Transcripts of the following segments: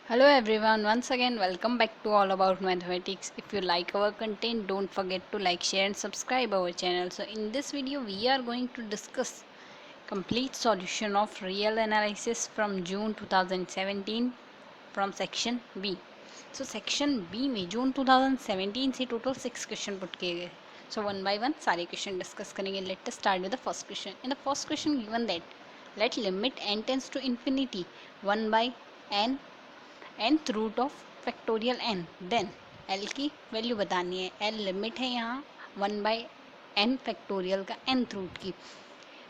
Hello everyone, once again welcome back to All About Mathematics. If you like our content, don't forget to like, share and subscribe our channel. So in this video we are going to discuss complete solution of real analysis from June 2017 from section B. So section B में जून 2017 से total 6 question put किए गए. So one by one सारे question discuss करेंगे. Let us start with the first question. In the first question given that let limit n tends to infinity 1 by n nth root of factorial n. Then l की value बतानी है. l limit है यहाँ 1 by n factorial का nth root की.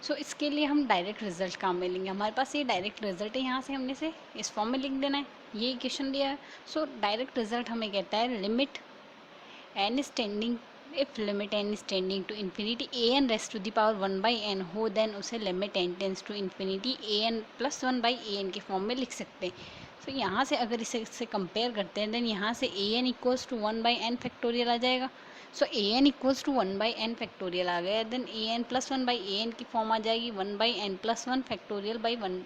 So इसके लिए हम डायरेक्ट रिजल्ट काम में लेंगे. हमारे पास ये डायरेक्ट रिजल्ट है, यहाँ से हमने से इस फॉर्म में लिख देना है. ये इक्वेशन दिया है. सो डायरेक्ट रिजल्ट हमें कहता है limit n is tending if limit n is tending to infinity a n raised to the power 1 by n हो, देन उसे limit n tends to infinity a n plus 1 by a n के form में लिख सकते हैं. तो यहाँ से अगर इससे कंपेयर करते हैं देन यहाँ से a n equals to 1 by n factorial आ जाएगा. So a n equals to 1 by n factorial आ गया. Then a n plus 1 by a n की फॉर्म आ जाएगी 1 by n plus 1 factorial by 1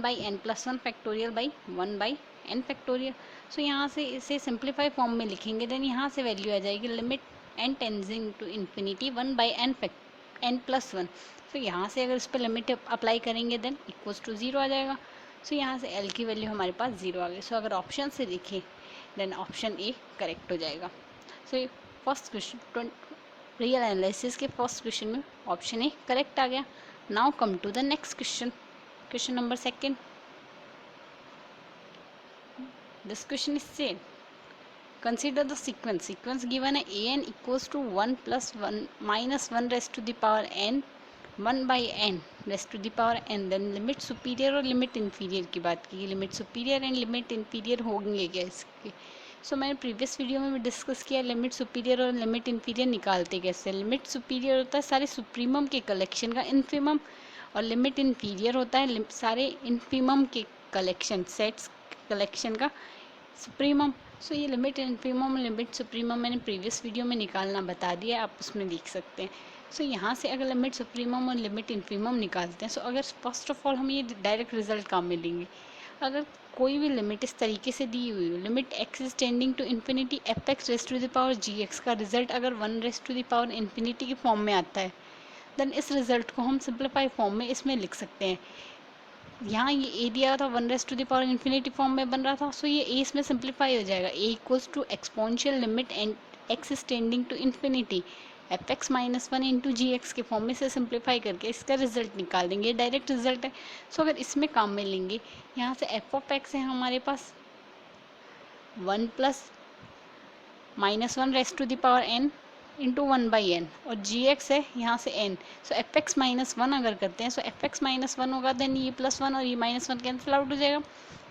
by n plus 1 factorial by 1 by n factorial. So यहाँ से इसे सिंप्लीफाई फॉर्म में लिखेंगे. देन यहाँ से वैल्यू आ जाएगी limit n tending to infinity 1 by n plus 1. So यहाँ से अगर इस पर लिमिट अप्लाई करेंगे देन इक्वल्स टू 0 आ जाएगा. सो यहाँ से l की वैल्यू हमारे पास 0 आ गई. सो अगर ऑप्शन से देखें देन ऑप्शन ए करेक्ट हो जाएगा. So first question real analysis के फर्स्ट क्वेश्चन में ऑप्शन ए करेक्ट आ गया. Now come to the next question. Question number second. This question is said. Consider the sequence. Sequence given है an equals to 1 plus 1 minus 1 raised to the power n 1 by n raised to the power n. Then limit superior और limit inferior की बात की. Limit superior and limit inferior होंगे क्या इसके. सो मैंने previous video में भी डिस्कस किया लिमिट सुपीरियर और लिमिट इन्फीरियर निकालते कैसे. लिमिट सुपीरियर होता है सारे सुप्रीमम के कलेक्शन का इन्फीमम, और लिमिट इन्फीरियर होता है सारे इन्फीमम के कलेक्शन सेट्स कलेक्शन का सुप्रीमम. सो ये लिमिट इन्फीमम और लिमिट सुप्रीमम मैंने प्रीवियस वीडियो में निकालना बता दिया, आप उसमें देख सकते हैं. सो यहाँ से अगर लिमिट सुप्रीमम और लिमिट इन्फीमम निकालते हैं, सो अगर फर्स्ट ऑफ ऑल हम ये डायरेक्ट रिजल्ट काम में लेंगे. अगर कोई भी लिमिट इस तरीके से दी हुई हो, limit x is tending to infinity f x raised to the power g x का रिजल्ट अगर 1 raised to the power infinity की फॉर्म में आता है, देन इस रिजल्ट को हम सिंप्लीफाई फॉर्म में इसमें लिख सकते हैं. यहाँ ये ए दिया था 1 raised to the power infinity form में बन रहा था. सो ये ए इसमें सिंप्लीफाई हो जाएगा. A equals to exponential limit and x is tending to infinity f x minus 1 into g x के फॉर्म में से सिंप्लीफाई करके इसका रिजल्ट निकाल देंगे. डायरेक्ट रिजल्ट है. सो अगर इसमें काम में लेंगे, यहाँ से एफ ऑफ एक्स है हमारे पास 1 plus minus 1 raised to the power n into 1 by n, और जी एक्स है यहाँ से n. So f x minus 1 अगर करते हैं, सो एफ एक्स माइनस 1 होगा देन ये प्लस 1 और ये माइनस 1 कैंसिल आउट हो जाएगा.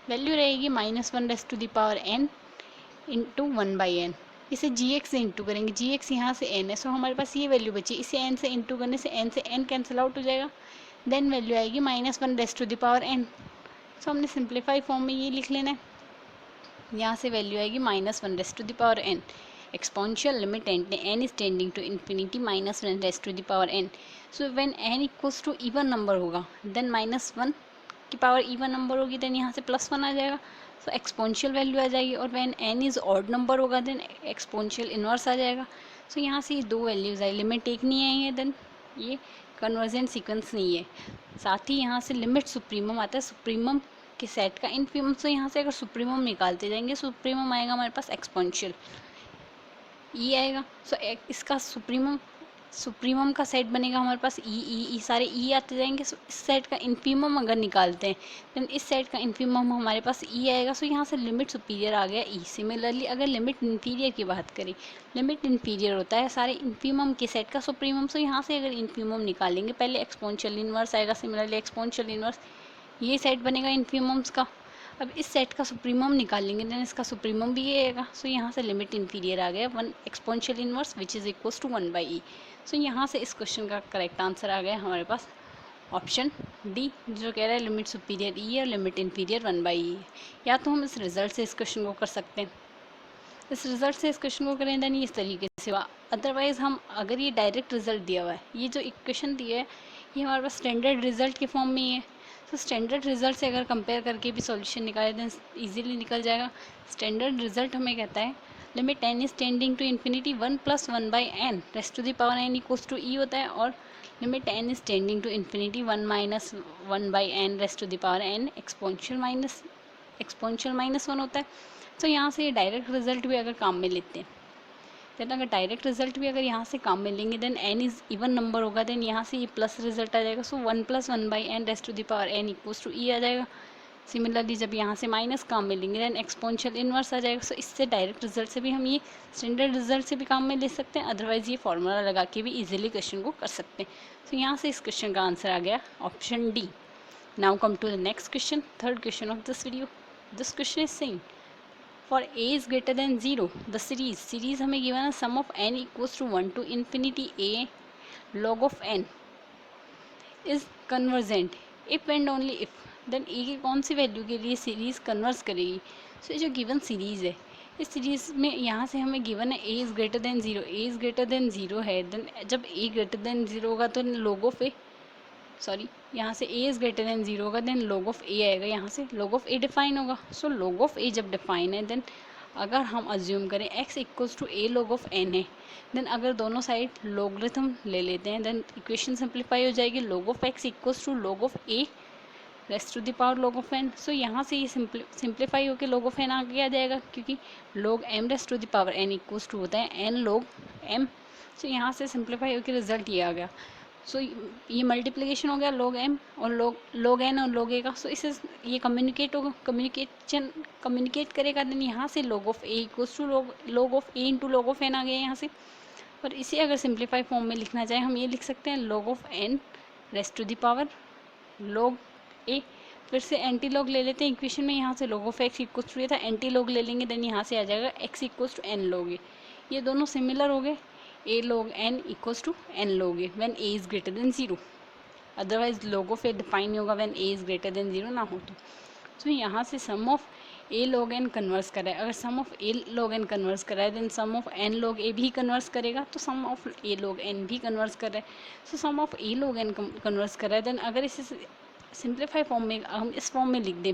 वैल्यू रहेगी minus 1 raised to the power n into 1 by n. इसे जी एक्स से इंटू करेंगे. जी एक्स यहाँ से एन है, सो हमारे पास ये वैल्यू बची. इसे एन से इंटू करने से एन कैंसिल आउट हो जाएगा. देन वैल्यू आएगी minus 1 raised to the power n. So हमने सिंप्लीफाई फॉर्म में ये लिख लेना है. यहाँ से वैल्यू आएगी minus 1 raised to the power n. Exponential limit n is tending to infinity minus 1 raised to the power n. So when n equals to even number होगा देन माइनस 1 की पावर even नंबर होगी then यहाँ से plus 1 आ जाएगा. So exponential value आ जाएगी. और when n is odd number होगा देन एक्सपोनेंशियल इनवर्स आ जाएगा. सो यहाँ से ये दो वैल्यूज आई. लिमिट एक नहीं आई है देन ये कन्वर्जेंट सीक्वेंस नहीं है. साथ ही यहाँ से लिमिट सुप्रीमम आता है सुप्रीमम के सेट का इनफीमम. सो यहाँ से अगर सुप्रीमम निकालते जाएंगे, सुप्रीमम आएगा हमारे पास एक्सपोनेंशियल ई आएगा. सो इसका सुप्रीमम का सेट बनेगा हमारे पास ई सारे ई आते जाएंगे. सो इस सेट का इन्फीमम अगर निकालते हैं देन इस सेट का इन्फीमम हमारे पास ई आएगा. सो यहाँ से लिमिट सुपीरियर आ गया ई. सिमिलरली अगर लिमिट इन्फीरियर की बात करें, लिमिट इन्फीरियर होता है सारे इन्फीमम के सेट का सुप्रीमम. सो यहाँ से अगर इन्फीमम निकालेंगे पहले एक्सपोनेंशियल इनवर्स आएगा. सिमिलरली एक्सपोनेंशियल इनवर्स ये सेट बनेगा इन्फीमम्स का. अब इस सेट का सुप्रीमम निकालेंगे देन इसका सुप्रीमम भी ये आएगा. सो यहाँ से लिमिट इन्फीरियर आ गया 1 exponential inverse which is equals to 1 by e. So यहाँ से इस क्वेश्चन का करेक्ट आंसर आ गया हमारे पास ऑप्शन डी, जो कह रहा है लिमिट सुपीरियर ई और लिमिट इन्फीरियर 1 बाई ई. या तो हम इस रिजल्ट से इस क्वेश्चन को कर सकते हैं, इस रिजल्ट से इस क्वेश्चन को करें देन इस तरीके से हुआ. अदरवाइज़ हम अगर ये डायरेक्ट रिजल्ट दिया हुआ है, ये जो इक्वेशन दिया है ये हमारे पास स्टैंडर्ड रिजल्ट के फॉर्म में ही है. तो स्टैंडर्ड रिजल्ट से अगर कंपेयर करके भी सॉल्यूशन निकाले दें ईजिली निकल जाएगा। स्टैंडर्ड रिजल्ट हमें कहता है limit n is tending to infinity 1 + 1 by n raised to the power n equals to e होता है, और limit n is tending to infinity 1 - 1 by n raised to the power n exponential minus 1 होता है। तो यहाँ से ये direct result भी अगर काम में लेते हैं, देन अगर डायरेक्ट रिजल्ट भी अगर यहाँ से काम में लेंगे then n is even number होगा, देन यहाँ से ये प्लस रिजल्ट आ जाएगा। So 1 + 1 by n raised to the power n equals to e आ जाएगा। सिमिलरली जब यहाँ से माइनस काम में लेंगे देन एक्सपोनेंशियल इनवर्स आ जाएगा। सो इससे डायरेक्ट रिजल्ट से भी हम ये स्टैंडर्ड रिजल्ट से भी काम में ले सकते हैं, अदरवाइज ये फॉर्मूला लगा के भी इजीली क्वेश्चन को कर सकते हैं। तो यहाँ से इस क्वेश्चन का आंसर आ गया option D. Now come to the next question, third question of this video. This question is saying for a is greater than 0 the series हमें गिवन है sum of n equals to 1 to infinity a log of n is convergent if and only if, then A की कौन सी value के लिए series converse करेगी। सो ये जो given series है, इस सीरीज में यहाँ से हमें गिवन है a is greater than 0, a is greater than 0 है, देन जब a ग्रेटर देन 0 होगा तो log ऑफ a, सॉरी यहाँ से a इज़ ग्रेटर देन 0 होगा देन log ऑफ a आएगा, यहाँ से log ऑफ a डिफाइन होगा। सो log ऑफ a जब डिफाइन है देन अगर हम अज्यूम करें x equals to a log of n है, देन अगर दोनों साइड लोगरिथम ले लेते हैं देन इक्वेशन सिंप्लीफाई हो जाएगी। log of x equals to log of a raised to the power log of n। So यहाँ से ये सिंप्लीफाई होकर log ऑफ n आगे आ जाएगा, क्योंकि log m raised to the power n equals to होता है n log m। सो यहाँ से सिंप्लीफाई होकर रिजल्ट ये आ गया। सो ये मल्टीप्लिकेशन हो गया log m और log n और log a का। सो इससे ये कम्युनिकेट होगा, कम्युनिकेट करेगा, देन यहाँ से log of a equals to log of a into log of n आ गया यहाँ से। और इसे अगर सिंप्लीफाई फॉर्म में लिखना चाहें हम ये लिख सकते हैं log of n raised to the power log a। फिर से एंटी लॉग ले लेते हैं इक्वेशन में, यहाँ से log of x equals to ये था, एंटी लॉग ले लेंगे देन यहाँ से आ जाएगा x equals to n log a। ये दोनों सिमिलर हो गए, a log n equals to n log a when a is greater than 0, otherwise log of a define नहीं होगा when a is greater than 0 ना हो तो यहाँ से sum of a log n converge करा है, अगर sum of a log n converge करा है देन sum of n log a भी कन्वर्स करेगा, तो sum of a log n भी कन्वर्स कर रहा है। सो sum of a log n converge कर रहा है, देन अगर इसे सिंप्लीफाई फॉर्म में हम इस फॉर्म में लिख दें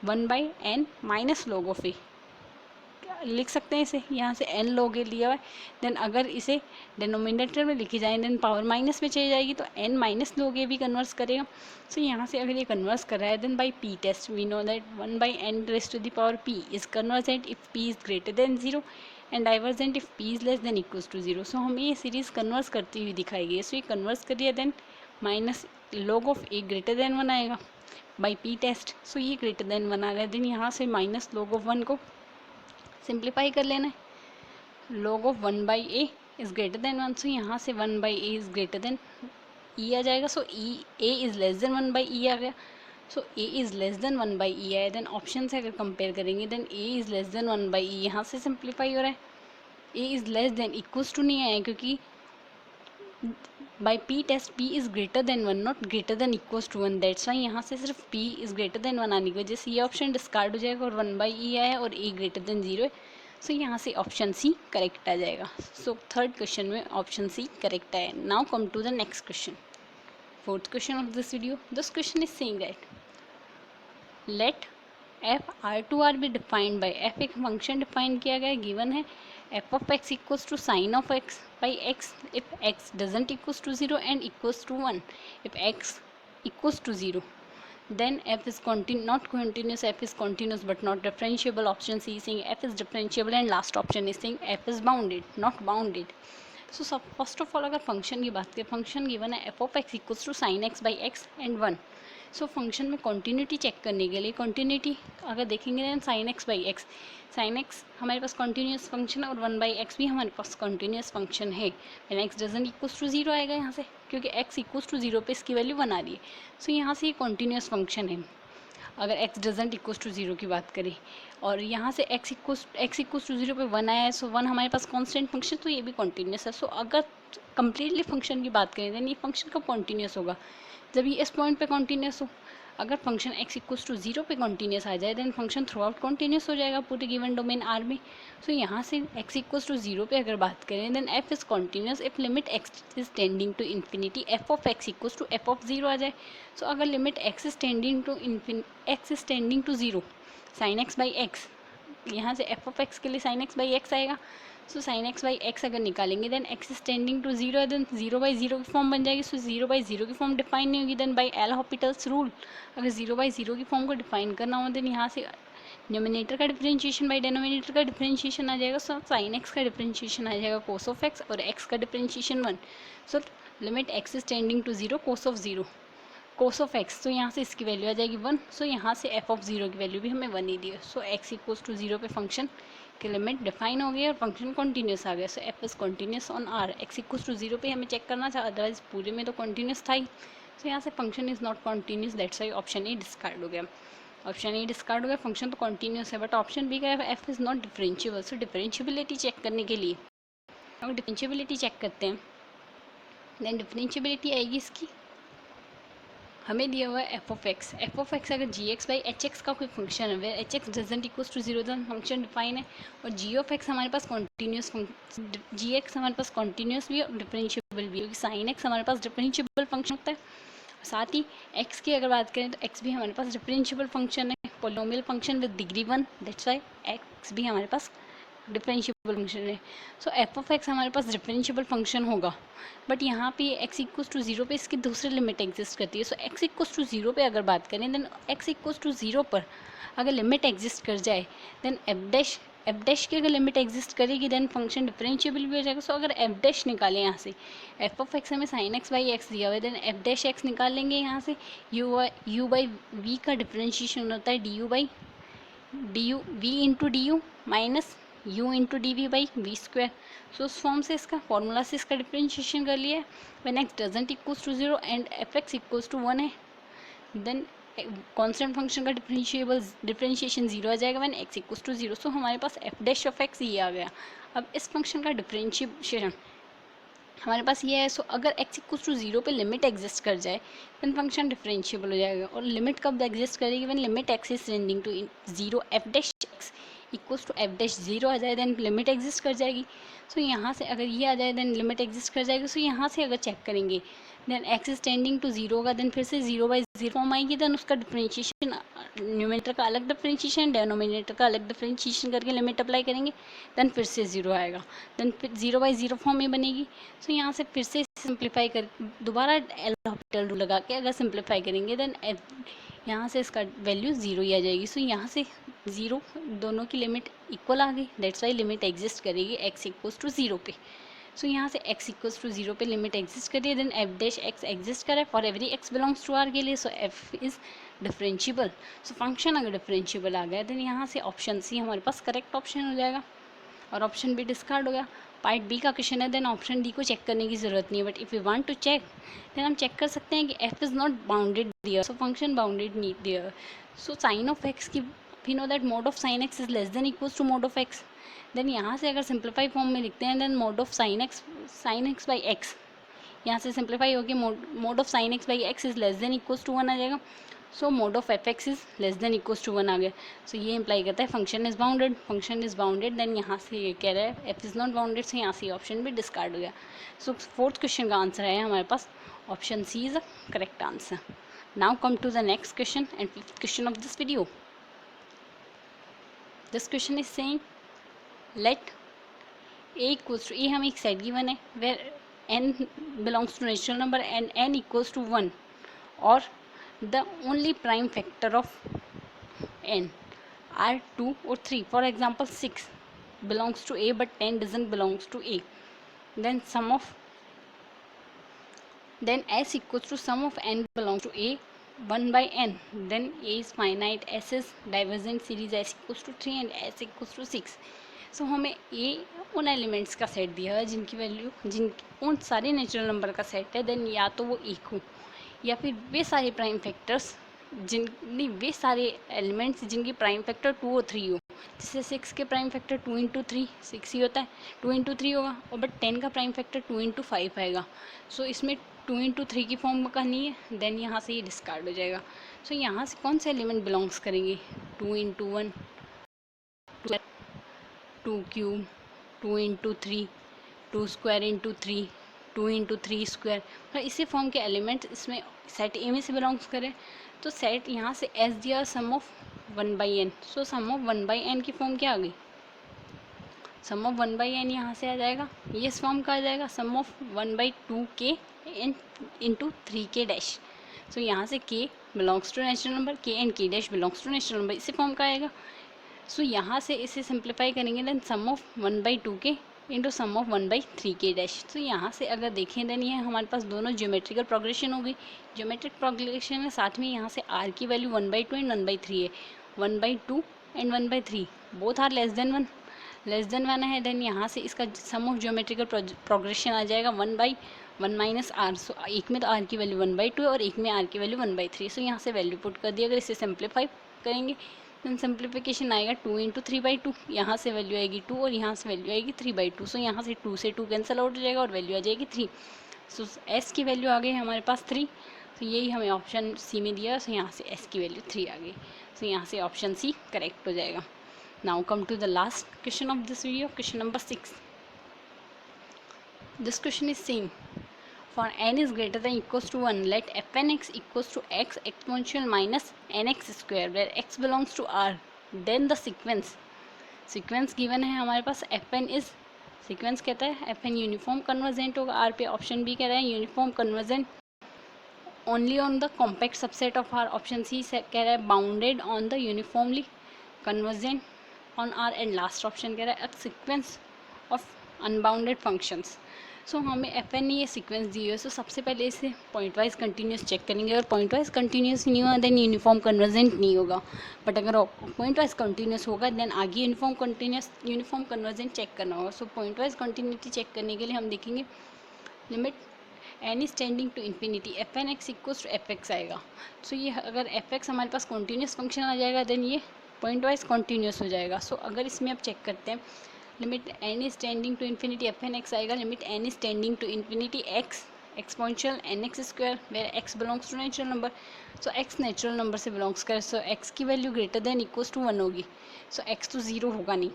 1 by n minus log of a लिख सकते हैं इसे, यहाँ से n log a लिया हुआ है, देन अगर इसे डिनोमिनेटर में लिखी जाए देन पावर माइनस में चली जाएगी तो n माइनस log a भी कन्वर्स करेगा। सो यहाँ से अगर ये कन्वर्स कर रहा है then by p test we know that 1 by n raise to the power p is convergent if p is greater than 0 and divergent if p is less than equals to 0। So हमें ये series converse करती हुई दिखाई गई है। सो ये converge करिए then minus log of a greater than 1 आएगा बाई p टेस्ट। सो ये ग्रेटर देन 1 आ गया, देन यहाँ से माइनस log ऑफ 1 को सिंप्लीफाई कर लेना है, log of 1 by A is greater than 1। So यहाँ से 1 by A is greater than e आ जाएगा। So e A is less than 1 by e आ गया। So A is less than 1 by e आया, देन ऑप्शन से अगर compare करेंगे then A is less than 1 by e यहाँ से सिंप्लीफाई हो रहा है। A is less than equals to नहीं आया, क्योंकि by P test p is greater than 1 not greater than equals to 1, that's why यहाँ से सिर्फ p इज़ ग्रेटर देन 1 आने की वजह से ये ऑप्शन डिस्कार्ड हो जाएगा और 1 बाई ई आया और a ग्रेटर देन 0 है। सो यहाँ से ऑप्शन सी करेक्ट आ जाएगा। सो थर्ड क्वेश्चन में ऑप्शन सी करेक्ट आया। Now come to the next question, fourth question of this video. This question is saying that let f R to R be defined by, f एक function define किया गया है, given है f of x equals to sine of x by x if x doesn't equals to 0 and equals to 1। If x equals to 0 then f is not continuous, f is continuous but not differentiable. Option C is saying f is differentiable and last option is saying f is bounded, not bounded. So first of all अगर function की बात करें, function given है f of x equals to sine x by x and 1। So function में continuity check करने के लिए continuity अगर देखेंगे then sine x by x, sine x हमारे पास कॉन्टीन्यूस फंक्शन है और 1 बाई एक्स भी हमारे पास कॉन्टीन्यूस फंक्शन है। And x doesn't equals to 0 आएगा यहाँ से, क्योंकि एक्स इक्वल्स टू 0 पे इसकी वैल्यू 1 आ रही है। सो यहाँ से ये कॉन्टीन्यूस फंक्शन है अगर एक्स डजंट इक्वल्स टू 0 की बात करें, और यहाँ से एक्स इक्वल्स टू 0 पे 1 आया है। सो 1 हमारे पास कॉन्स्टेंट फंक्शन, तो ये भी कॉन्टीन्यूस है। सो अगर कंप्लीटली फंक्शन की बात करें दैन ये फंक्शन कब कॉन्टीन्यूस होगा, जब ये इस पॉइंट पे कॉन्टीन्यूस हो। अगर फंक्शन x इक्वल्स टू 0 पे कॉन्टीन्यूस आ जाए then function throughout continuous हो जाएगा पूरे गिवन डोमेन R में। सो यहाँ से x इक्वल्स टू 0 पे अगर बात करें then f is continuous if limit x is tending to infinity f of x equals to f of 0 आ जाए। सो अगर limit x is tending to 0 sine x by x, यहाँ से f of x के लिए sign x by x आएगा। So sine x by x अगर निकालेंगे then x is tending to 0 है देन 0 बाई 0 की फॉर्म बन जाएगी। सो 0 बाई 0 की फॉर्म डिफाइन नहीं होगी then by L Hopital's rule अगर 0 बाई 0 की फॉर्म को डिफाइन करना हो देन यहाँ से न्यूमिनेटर का डिफरेंशिएशन बाई डेनोमिनेटर का डिफरेंशिएशन आ जाएगा। सो साइन x का डिफरेंशिएशन आ जाएगा कोस ऑफ x और x का differentiation 1। So limit x is tending to 0 cos of 0 cos of x, तो यहाँ से इसकी वैल्यू आ जाएगी 1। सो यहाँ से f ऑफ 0 की वैल्यू भी हमें 1 ही दी है। सो x इक्वल्स टू 0 पे फंक्शन की लिमिट डिफाइन हो गई और फंक्शन कॉन्टीन्यूस आ गया। So f is continuous on r, x equals to 0 पे हमें चेक करना था, अदरवाइज पूरे में तो कॉन्टीन्यूस था ही। सो यहाँ से function is not continuous, that's why option A discard हो गया। ऑप्शन ए डिस्कार्ड हो गया, फंक्शन तो कॉन्टीन्यूस है बट ऑप्शन बी का है f is not differentiable. So differentiability check करने के लिए अगर डिफरेंशिएबिलिटी चेक करते हैं देन डिफरेंशिएबिलिटी आएगी इसकी, हमें दिया हुआ है एफ ऑफ एक्स अगर g x by h x का कोई फंक्शन है where h x doesn't equals to 0 then function define है। और जी ऑफ एक्स हमारे पास कॉन्टीन्यूस जी एक्स हमारे पास कॉन्टीन्यूस भी और डिफरेंशिएबल भी, क्योंकि साइन एक्स हमारे पास डिफरेंशिएबल फंक्शन होता है। साथ ही एक्स की अगर बात करें तो एक्स भी हमारे पास डिफरेंशिएबल फंक्शन है, polynomial function with degree 1, that's Y x भी हमारे पास डिफरेंशिएबल फंक्शन है। सो एफ ऑफ एक्स हमारे पास डिफरेंशिएबल फंक्शन होगा बट यहाँ पे एक्स इक्वल्स टू 0 पे इसकी दूसरी लिमिट एग्जिस्ट करती है। सो एक्स इक्वल्स टू 0 पे अगर बात करें देन एक्स इक्वल्स टू 0 पर अगर लिमिट एग्जिस्ट कर जाए देन एफ डैश की अगर लिमिट एग्जिस्ट करेगी देन फंक्शन डिफरेंशिएबल भी हो जाएगा। सो अगर एफ डैश निकालें यहाँ से एफ ऑफ एक्स हमें साइन एक्स बाई एक्स दिया हुआ है देन एफ डैश एक्स निकाल लेंगे। यहाँ से यू बाई वी का डिफरेंशिएशन होता है d u v into d u minus u into d v by v square. So उस फॉर्म से इसका फॉर्मूला से इसका डिफरेंशिएशन कर लिया है। When x doesn't equals to 0 and f x equals to 1 है देन कांस्टेंट फंक्शन का डिफरेंशिएशन 0 आ जाएगा when x equals to 0। So हमारे पास एफ डैश ऑफ एक्स ये आ गया। अब इस फंक्शन का डिफरेंशिएशन हमारे पास ये है। सो अगर x इक्वल्स टू 0 पे लिमिट एग्जिस्ट कर जाए देन फंक्शन डिफरेंशिएबल हो जाएगा। और लिमिट कब एग्जिस्ट करेगी when limit x is tending to 0 f dash x equals to f dash 0 आ जाए देन लिमिट एग्जिस्ट कर जाएगी। सो यहाँ से अगर ये आ जाए देन लिमिट एग्जिस्ट कर जाएगी। सो यहाँ से अगर चेक करेंगे then x is tending to 0 होगा देन फिर से 0 बाई 0 फॉर्म आएगी देन उसका डिफरेंशिएशन न्यूमिनेटर का अलग डिफरेंशिएशन डेनोमिनेटर का अलग डिफरेंशिएशन करके लिमिट अप्लाई करेंगे देन फिर से 0 आएगा देन फिर 0 बाई 0 फॉर्म में बनेगी। सो यहाँ से फिर से सिंप्लीफाई कर दोबारा एल हॉपिटल रूल लगा के अगर सिंप्लीफाई करेंगे देन यहाँ से इसका वैल्यू 0 ही आ जाएगी। सो यहाँ से 0 दोनों की लिमिट इक्वल आ गई, दैट्स वाई लिमिट एग्जिस्ट करेगी x इक्वल्स टू 0 पे। सो यहाँ से x इक्वल्स टू 0 पे लिमिट एग्जिस्ट करिए then f dash x exist करे for every x belongs to r के लिए। So f is differentiable. So function अगर डिफरेंशिएबल आ गया देन यहाँ से ऑप्शन सी हमारे पास करेक्ट ऑप्शन हो जाएगा और ऑप्शन बी डिस्कार्ड हो गया। पार्ट बी का क्वेश्चन है देन ऑप्शन डी को चेक करने की ज़रूरत नहीं है but if you want to check then हम चेक कर सकते हैं कि f is not bounded there, so function bounded नहीं there. So sine of x की we know that mod of sine x is less than equals to mod of x। Then यहाँ से अगर सिंप्लीफाई फॉर्म में लिखते हैं then mod of sine x by x, यहाँ से सिंप्लीफाई होकर mod of sine x by x is less than equals to 1 आ जाएगा। So mod of f x is less than equals to 1 आ गया। सो ये इंप्लाई करता है फंक्शन इज बाउंडेड देन यहाँ से ये कह रहा है F is not bounded. So यहाँ से ऑप्शन भी डिस्कार्ड हो गया। सो फोर्थ क्वेश्चन का आंसर है हमारे पास option C is a correct answer. Now come to the next question and fifth question of this video. This question is saying let a equals to, A हमें एक set given है where n belongs to natural number and n equals to 1 और the only prime factor of n are 2 or 3. For example 6 belongs to a but 10 doesn't belongs to a. Then s equals to sum of n belongs to a 1 by n. Then a is finite, s is divergent series, s equals to 3 and s equals to 6. सो हमें a उन elements का set दिया है जिनकी value उन सारे natural number का set है देन या तो वो एक हो या फिर वे सारे प्राइम फैक्टर्स वे सारे एलिमेंट्स जिनकी प्राइम फैक्टर 2 और 3 हो। जैसे 6 के प्राइम फैक्टर 2 इंटू 3 6 ही होता है, 2 इंटू 3 होगा और बट 10 का प्राइम फैक्टर 2 इंटू 5 आएगा। सो इसमें 2 × 3 की फॉर्म करनी है, देन यहाँ से ये डिस्कार्ड हो जाएगा। सो यहाँ से कौन से एलिमेंट बिलोंग्स करेंगे, 2 × 1, 2 क्यूब, 2 × 3, 2 स्क्वायर × 3, 2 × 3 स्क्वायर, मतलब इसी फॉर्म के एलिमेंट इसमें सेट ए में से बिलोंग्स करें। तो सेट यहाँ से एस दिया सम of 1/n। So sum of 1/n की फॉर्म क्या आ गई, सम ऑफ 1/n यहाँ से आ जाएगा, ये इस फॉर्म का आ जाएगा, sum of 1/2k into 3k dash. So यहाँ से k belongs to natural number, k and k dash belongs to natural number, इसी फॉर्म का आएगा। सो यहाँ से इसे सिंप्लीफाई करेंगे, then sum of 1/2k into sum of 1/3k dash. तो यहाँ से अगर देखें देन ये हमारे पास दोनों ज्योमेट्रिकल प्रोग्रेशन हो गई। ज्योमेट्रिक प्रोग्रेशन में साथ में यहाँ से r की वैल्यू 1/2 एंड 1/3 है, 1/2 and 1/3 both are less than 1 है। देन यहाँ से इसका सम ऑफ ज्योमेट्रिकल प्रोग्रेशन आ जाएगा 1/1 माइनस r। सो एक में तो r की वैल्यू 1/2 और एक में r की वैल्यू 1/3। सो यहाँ से वैल्यू पुट कर दिया, अगर इसे सिंप्लीफाई करेंगे देन सिंप्लीफिकेशन आएगा 2 × 3/2, यहाँ से वैल्यू आएगी 2 और यहाँ से वैल्यू आएगी 3/2। सो यहाँ से 2 से 2 कैंसिल आउट हो जाएगा और वैल्यू आ जाएगी 3। सो s की वैल्यू आ गई हमारे पास 3। तो यही हमें ऑप्शन सी में दिया, सो यहाँ से s की वैल्यू 3 आ गई। सो यहाँ से ऑप्शन सी करेक्ट हो जाएगा। Now come to the last question of this video, question number 6. This question is same. For n is greater than equals to 1, let fnx equals to x exponential minus nx square, where x belongs to r. Then the sequence given है हमारे पास fn is, sequence कहता है fn uniform convergent होगा, r पे option B कह रहा है uniform convergent only on the compact subset of r, option C कह रहा है bounded on the uniformly convergent on R, and last option कह रहा है a sequence of unbounded functions. So हमें एफ एन ये सीक्वेंस दी है। सो सबसे पहले इसे पॉइंट वाइज कंटिन्यूस चेक करेंगे, अगर पॉइंट वाइज कंटिन्यूस नहीं हुआ देन यूनिफॉर्म कन्वर्जेंट नहीं होगा, बट अगर पॉइंट वाइज कंटिन्यूस होगा देन आगे यूनिफॉर्म कन्वर्जेंट चेक करना होगा। So point wise continuity check करने के लिए हम देखेंगे limit N is tending to infinity F N x equals to f x आएगा। सो ये अगर एफ एक्स हमारे पास कॉन्टीन्यूस फंक्शन आ जाएगा देन ये पॉइंट वाइज कॉन्टीन्यूस हो जाएगा। सो अगर इसमें आप चेक करते हैं limit N is tending to infinity F N X आएगा, limit N is tending to infinity X exponential N X square, where X belongs to natural number. So X natural number से belongs करे, so X की value greater than equals to 1 होगी। So X तो 0 होगा नहीं।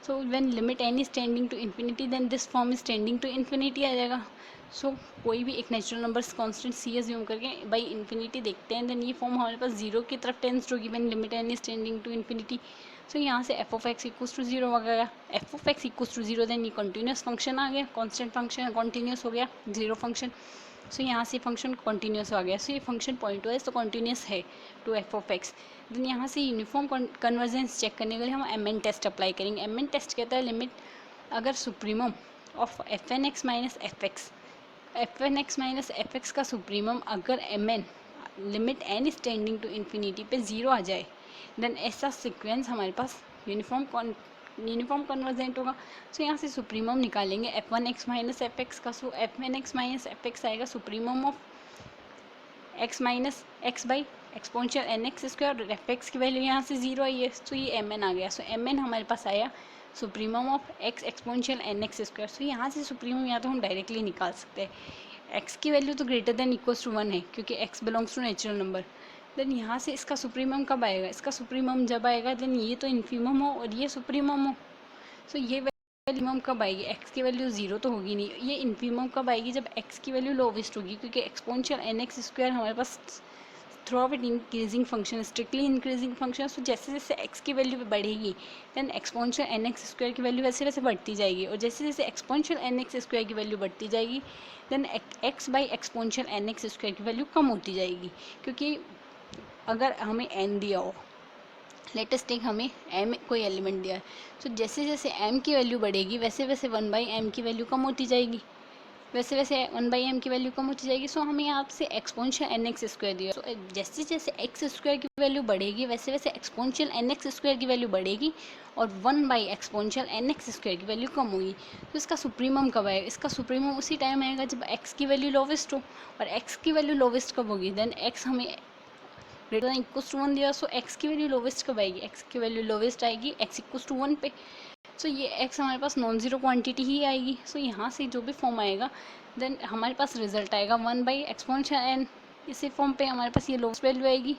So when limit N is tending to infinity then this form is tending to infinity आ जाएगा। सो कोई भी एक नेचुरल नंबर कांस्टेंट सी एज्यूम करके बाई इन्फिनिटी देखते हैं देन ये फॉर्म हमारे पास 0 की तरफ टेंस होगी when limit N is tending to infinity. So यहाँ से F of x equals to 0 आ गया, F of x equals to 0 then ये कंटिन्यूस फंक्शन आ गया, कांस्टेंट फंक्शन कॉन्टीन्यूस हो गया 0 फंक्शन। सो यहाँ से फंक्शन कॉन्टीन्यूस आ गया। सो ये फंक्शन पॉइंट वाइज तो कॉन्टीन्यूस है to f of x. Then यहाँ से यूनिफॉर्म कन्वर्जेंस चेक करने के लिए हम एम एन टेस्ट अप्लाई करेंगे। एम एन टेस्ट कहता है लिमिट अगर supremum of f N x minus F x, f N x minus F x का सुप्रीमम अगर M n limit N is tending to infinity पे 0 आ जाए then ऐसा सीक्वेंस हमारे पास यूनिफॉर्म कन्वर्जेंट होगा। सो यहाँ से सुप्रीमम निकालेंगे F one X minus F x का। So F N x minus F x आएगा supremum of X minus X by exponential N X square, और एफ एक्स की वैल्यू यहाँ से 0 आई है। सो ये एम एन आ गया। सो एम एन हमारे पास आया supremum of X exponential N X square. So यहाँ से सुप्रीमम या तो हम डायरेक्टली निकाल सकते हैं। एक्स की वैल्यू तो ग्रेटर देन इक्वल्स टू 1 है क्योंकि x belongs to natural number. Then यहाँ से इसका सुप्रीमम कब आएगा, इसका सुप्रीमम जब आएगा देन ये तो इन्फीमम हो और ये सुप्रीमम हो। सो ये वैल्यूमम कब आएगी, एक्स की वैल्यू 0 तो होगी नहीं, ये इन्फीमम कब आएगी जब एक्स की वैल्यू लोवेस्ट होगी, क्योंकि एक्सपोनेंशियल एन एक्स स्क्वायर हमारे पास throughout increasing function, strictly increasing function. So जैसे जैसे एक्स की वैल्यू बढ़ेगी then exponential N X square की वैल्यू वैसे वैसे बढ़ती जाएगी, और जैसे जैसे एक्सपोनेंशियल एन एक्स स्क्वायर की वैल्यू बढ़ती जाएगी then X by exponential N X square की वैल्यू कम होती जाएगी। क्योंकि अगर हमें एन दिया हो, लेटेस्ट टेक हमें एम कोई एलिमेंट दिया है, तो जैसे जैसे एम की वैल्यू बढ़ेगी वैसे वैसे 1/m की वैल्यू कम होती जाएगी, वैसे वैसे 1/m की वैल्यू कम होती जाएगी। सो हमें यहाँ से एक्सपोनेंशियल एन एक्स स्क्वायर दिया, तो जैसे जैसे एक्स स्क्वायर की वैल्यू बढ़ेगी वैसे वैसे एक्सपोनेंशियल एन एक्स स्क्वायर की वैल्यू बढ़ेगी और 1/एक्सपोनेंशियल एन एक्स स्क्वायर की वैल्यू कम होगी। तो इसका सुप्रीमम कब आएगा, इसका सुप्रीमम उसी टाइम आएगा जब एक्स की वैल्यू लोवेस्ट हो, और एक्स की वैल्यू लोवेस्ट कब होगी, देन एक्स हमें ग्रेटर देन इक्वल्स टू 1 दिया। सो एक्स की वैल्यू लोवेस्ट कब आएगी, एक्स की वैल्यू लोवेस्ट आएगी एक्स इक्वल्स टू 1 पे। सो ये एक्स हमारे पास नॉन जीरो क्वांटिटी ही आएगी। सो यहाँ से जो भी फॉर्म आएगा देन हमारे पास रिजल्ट आएगा 1/exponential n। इसी फॉर्म पे हमारे पास ये लोएस्ट वैल्यू आएगी।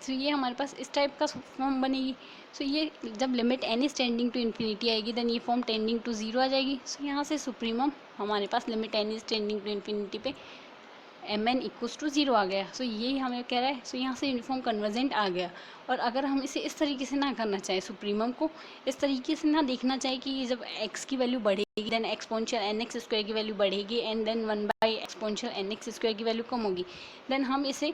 सो ये हमारे पास इस टाइप का फॉर्म बनेगी। सो ये जब limit n is tending to infinity आएगी देन ये फॉर्म टेंडिंग टू 0 आ जाएगी। सो यहाँ से सुप्रीमम हमारे पास limit n is tending to infinity पे mn इक्वल्स टू 0 आ गया। सो यही हमें कह रहा है। सो यहाँ से यूनिफॉर्म कन्वर्जेंट आ गया। और अगर हम इसे इस तरीके से ना करना चाहें, सुप्रीमम को इस तरीके से ना देखना चाहे कि जब x की वैल्यू बढ़ेगी देन एक्सपोनेंशियल nx स्क्वायर की वैल्यू बढ़ेगी एंड देन 1/एक्सपोनेंशियल nx स्क्वायर की वैल्यू कम होगी, देन हम इसे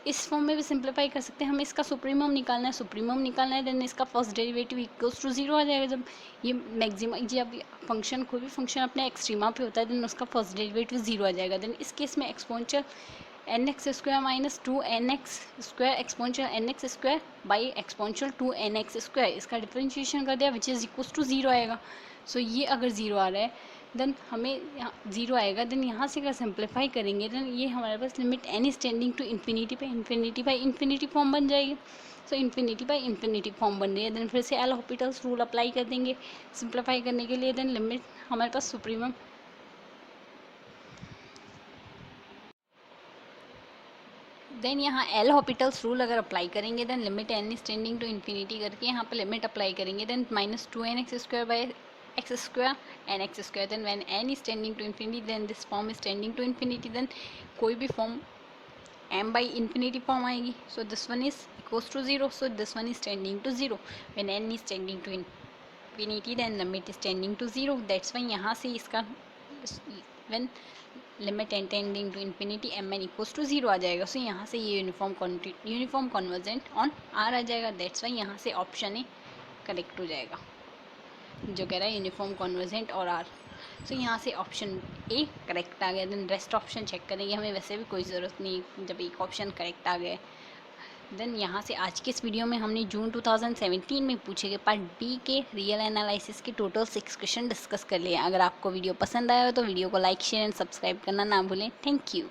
इस फॉर्म में भी सिंप्लीफाई कर सकते हैं। हमें इसका सुप्रीमम निकालना है, देन इसका फर्स्ट डेरिवेटिव इक्वल्स टू 0 आ जाएगा। जब ये मैक्सिमम जब फंक्शन कोई भी फंक्शन अपने एक्सट्रीमा पे होता है देन उसका फर्स्ट डेरिवेटिव 0 आ जाएगा। देन इस केस में exponential nx square minus 2nx square exponential nx square by exponential 2nx square, इसका डिफरेंशिएशन कर दिया विच इज़ इक्वल्स टू 0 आएगा। सो ये अगर 0 आ रहा है देन हमें यहाँ 0 आएगा। देन यहाँ से अगर सिंप्लीफाई करेंगे देन ये हमारे पास limit n is tending to infinity पे इन्फिनिटी बाई इन्फिनिटी फॉर्म बन जाएगी। So infinity by infinity form बन रही है। देन फिर से एल हॉपिटल्स रूल अप्लाई कर देंगे सिंप्लीफाई करने के लिए। देन लिमिट हमारे पास सुप्रीमम देन यहाँ एल हॉपिटल्स रूल अगर अप्लाई करेंगे then limit n is tending to infinity करके यहाँ पे लिमिट अप्लाई करेंगे then minus 2nx square by x square nx square. Then when n is tending to infinity then this form is tending to infinity. Then कोई भी form m by infinity form आएगी। So this one is equals to 0। So this one is tending to 0 when n is tending to infinity then limit is tending to 0। That's why यहाँ से इसका when limit n tending to infinity mn equals to 0 आ जाएगा। So यहाँ से ये uniform convergent on R आ जाएगा। दैट्स वाई यहाँ से ऑप्शन ए करेक्ट हो जाएगा जो कह रहा है यूनिफॉर्म कन्वर्जेंट और R। सो यहाँ से ऑप्शन ए करेक्ट आ गया। देन रेस्ट ऑप्शन चेक करेंगे, हमें वैसे भी कोई ज़रूरत नहीं जब एक ऑप्शन करेक्ट आ गया। देन यहाँ से आज के इस वीडियो में हमने जून 2017 में पूछे गए पार्ट बी के रियल एनालिसिस के टोटल 6 क्वेश्चन डिस्कस कर लिए। अगर आपको वीडियो पसंद आया हो तो वीडियो को लाइक शेयर एंड सब्सक्राइब करना ना भूलें। Thank you.